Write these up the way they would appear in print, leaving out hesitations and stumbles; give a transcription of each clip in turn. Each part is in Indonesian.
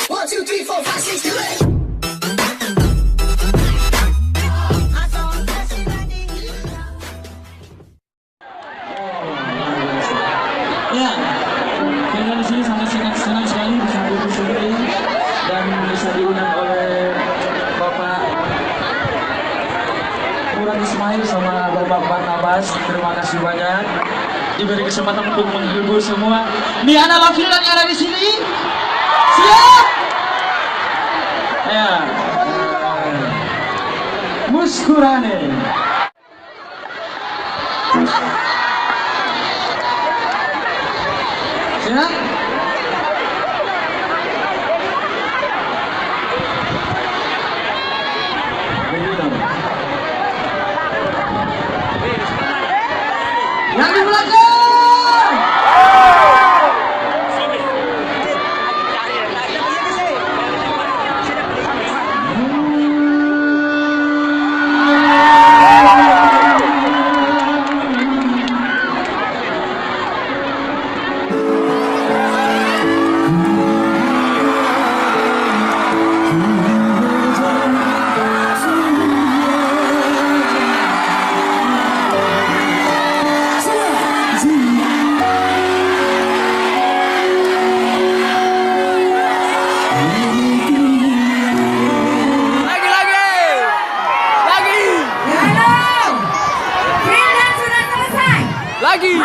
1, 2, 3, 4, 5, 6, 7, 8. Ya, saya di sini sangat senang sekali bisa hadir di sini dan bisa diundang oleh Bapak Murad Ismail sama Bapak Barnabas. Terima kasih banyak diberi kesempatan untuk menghibur semua. Nih anak laki-laki yang ada di sini, siap? Ya, Muskurane. Siap? Begitu. Yang di belakang. Lagi.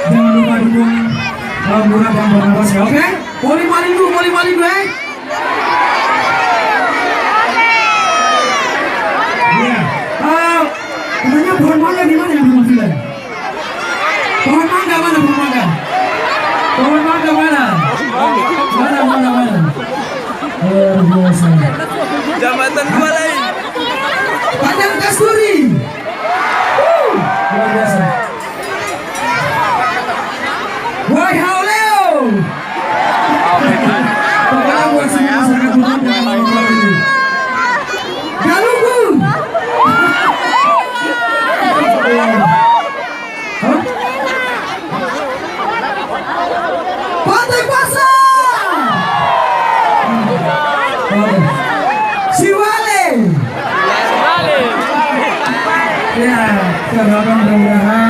Jangan lupa dukung Murad dan Barnabas ya, oke? Poli maling gue. Iya. Katanya pohon mangga di mana yang belum bilang? Pohon mangga mana? Pohon mangga mana? Mana? Luar biasa. Jambatan dua lain. Padang Kasturi. Luar biasa. Woi Hauleo. Pokoknya buat semua masyarakat Bunang jangan lupa ini. Galugu. Pantai Pasar. Siwale. Ya, mudah-mudahan